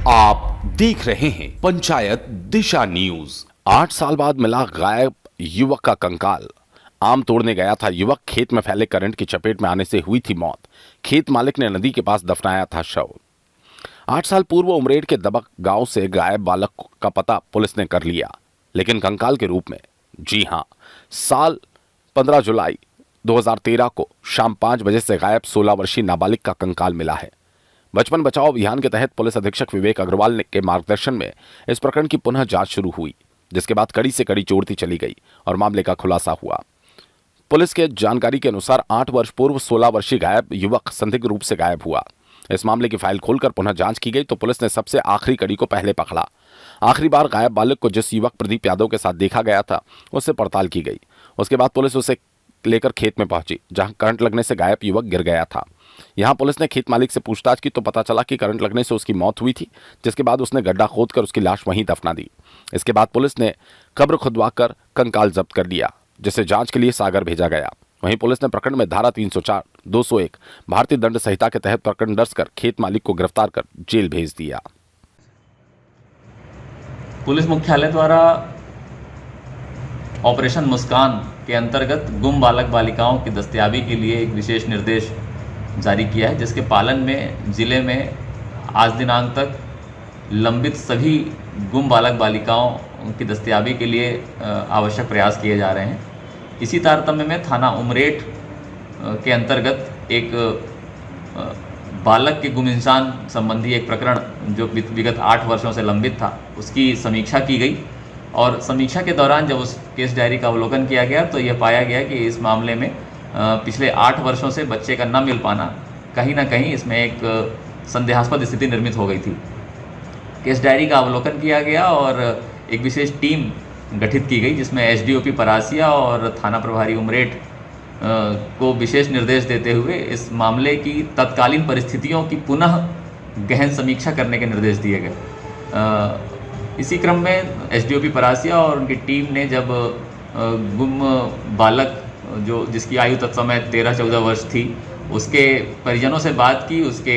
आप देख रहे हैं पंचायत दिशा न्यूज। 8 साल बाद मिला गायब युवक का कंकाल। आम तोड़ने गया था युवक, खेत में फैले करंट की चपेट में आने से हुई थी मौत। खेत मालिक ने नदी के पास दफनाया था शव। 8 साल पूर्व उमरेड के दबक गांव से गायब बालक का पता पुलिस ने कर लिया, लेकिन कंकाल के रूप में। जी हां, साल 15 जुलाई 2013 को शाम 5 बजे से गायब 16 वर्षीय नाबालिग का कंकाल मिला है। बचपन बचाओ अभियान के तहत पुलिस अधीक्षक विवेक अग्रवाल के मार्गदर्शन में इस प्रकरण की पुनः जांच शुरू हुई, जिसके बाद कड़ी से कड़ी जोड़ती चली गई और मामले का खुलासा हुआ। पुलिस के जानकारी के अनुसार 8 वर्ष पूर्व 16 वर्षीय गायब युवक संदिग्ध रूप से गायब हुआ। इस मामले की फाइल खोलकर पुनः जांच की गई तो पुलिस ने सबसे आखिरी कड़ी को पहले पकड़ा। आखिरी बार गायब बालक को जिस युवक प्रदीप यादव के साथ देखा गया था, उससे पड़ताल की गई। उसके बाद पुलिस उसे लेकर खेत में पहुंची, जहां करंट लगने से गायब युवक गिर गया था। यहां पुलिस ने खेत मालिक से पूछताछ की तो पता चला कि करंट लगने से उसकी मौत हुई थी, जिसके बाद उसने गड्ढा खोदकर उसकी लाश वहीं दफना दी। इसके बाद पुलिस ने कब्र खुदवाकर कंकाल जब्त कर लिया, जिसे जांच के लिए सागर भेजा गया। वहीं पुलिस ने प्रकरण में धारा 304, 201 भारतीय दंड संहिता के तहत प्रकरण दर्ज कर खेत मालिक को गिरफ्तार कर जेल भेज दिया। पुलिस मुख्यालय द्वारा ऑपरेशन मुस्कान के अंतर्गत गुम बालक बालिकाओं की दस्तयाबी के लिए एक विशेष निर्देश जारी किया है, जिसके पालन में जिले में आज दिनांक तक लंबित सभी गुम बालक बालिकाओं की दस्तयाबी के लिए आवश्यक प्रयास किए जा रहे हैं। इसी तारतम्य में थाना उमरेठ के अंतर्गत एक बालक के गुमइंसान संबंधी एक प्रकरण जो विगत 8 वर्षों से लंबित था, उसकी समीक्षा की गई और समीक्षा के दौरान जब उस केस डायरी का अवलोकन किया गया तो यह पाया गया कि इस मामले में पिछले 8 वर्षों से बच्चे का न मिल पाना कहीं ना कहीं इसमें एक संदेहास्पद स्थिति निर्मित हो गई थी। केस डायरी का अवलोकन किया गया और एक विशेष टीम गठित की गई, जिसमें एसडीओपी परासिया और थाना प्रभारी उमरेठ को विशेष निर्देश देते हुए इस मामले की तत्कालीन परिस्थितियों की पुनः गहन समीक्षा करने के निर्देश दिए गए। इसी क्रम में एसडीओपी परासिया और उनकी टीम ने जब गुम बालक जिसकी आयु तत्समय 13-14 वर्ष थी, उसके परिजनों से बात की। उसके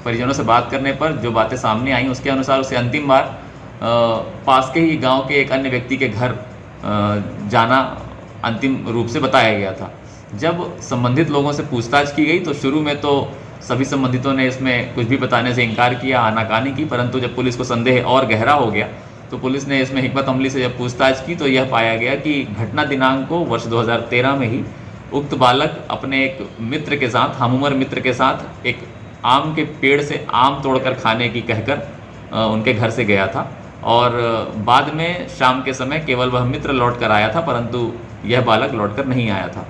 परिजनों से बात करने पर जो बातें सामने आई, उसके अनुसार उसे अंतिम बार पास के ही गांव के एक अन्य व्यक्ति के घर जाना अंतिम रूप से बताया गया था। जब संबंधित लोगों से पूछताछ की गई तो शुरू में तो सभी संबंधितों ने इसमें कुछ भी बताने से इनकार किया, आनाकानी की, परंतु जब पुलिस को संदेह और गहरा हो गया तो पुलिस ने इसमें हिकमत अमली से जब पूछताछ की तो यह पाया गया कि घटना दिनांक को वर्ष 2013 में ही उक्त बालक अपने एक मित्र के साथ, हमउम्र मित्र के साथ एक आम के पेड़ से आम तोड़कर खाने की कहकर उनके घर से गया था और बाद में शाम के समय केवल वह मित्र लौट कर आया था, परंतु यह बालक लौट कर नहीं आया था।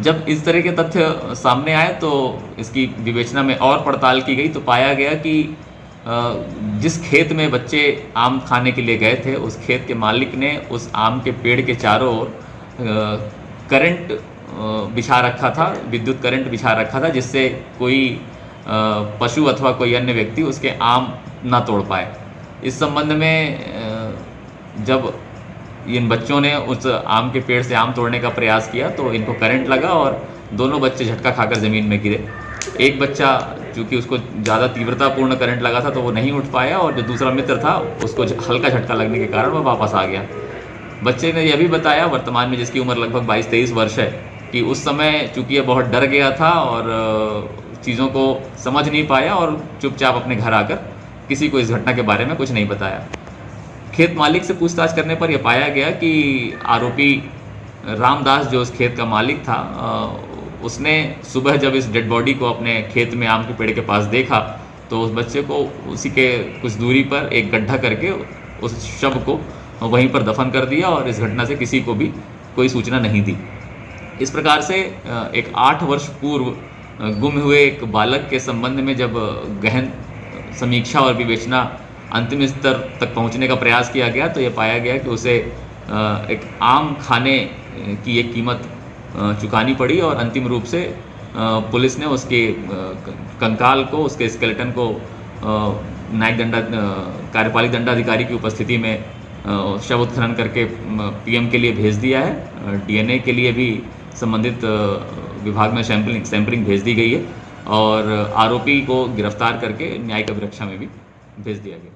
जब इस तरह के तथ्य सामने आए तो इसकी विवेचना में और पड़ताल की गई तो पाया गया कि जिस खेत में बच्चे आम खाने के लिए गए थे, उस खेत के मालिक ने उस आम के पेड़ के चारों ओर करंट बिछा रखा था, विद्युत करंट बिछा रखा था, जिससे कोई पशु अथवा कोई अन्य व्यक्ति उसके आम ना तोड़ पाए। इस संबंध में जब इन बच्चों ने उस आम के पेड़ से आम तोड़ने का प्रयास किया तो इनको करंट लगा और दोनों बच्चे झटका खाकर ज़मीन में गिरे। एक बच्चा चूँकि उसको ज़्यादा तीव्रतापूर्ण करंट लगा था तो वो नहीं उठ पाया और जो दूसरा मित्र था उसको हल्का झटका लगने के कारण वह वापस आ गया। बच्चे ने यह भी बताया, वर्तमान में जिसकी उम्र लगभग 22-23 वर्ष है, कि उस समय चूँकि यह बहुत डर गया था और चीज़ों को समझ नहीं पाया और चुपचाप अपने घर आकर किसी को इस घटना के बारे में कुछ नहीं बताया। खेत मालिक से पूछताछ करने पर यह पाया गया कि आरोपी रामदास जो उस खेत का मालिक था, उसने सुबह जब इस डेड बॉडी को अपने खेत में आम के पेड़ के पास देखा तो उस बच्चे को उसी के कुछ दूरी पर एक गड्ढा करके उस शव को वहीं पर दफन कर दिया और इस घटना से किसी को भी कोई सूचना नहीं दी। इस प्रकार से एक 8 वर्ष पूर्व गुम हुए एक बालक के संबंध में जब गहन समीक्षा और विवेचना अंतिम स्तर तक पहुंचने का प्रयास किया गया तो यह पाया गया कि उसे एक आम खाने की एक कीमत चुकानी पड़ी और अंतिम रूप से पुलिस ने उसके कंकाल को, उसके स्केलेटन को न्यायिक कार्यपालिक दंडाधिकारी की उपस्थिति में शव उत्खनन करके पीएम के लिए भेज दिया है। डीएनए के लिए भी संबंधित विभाग में सैंपलिंग भेज दी गई है और आरोपी को गिरफ्तार करके न्यायिक अभिरक्षा में भी भेज दिया गया।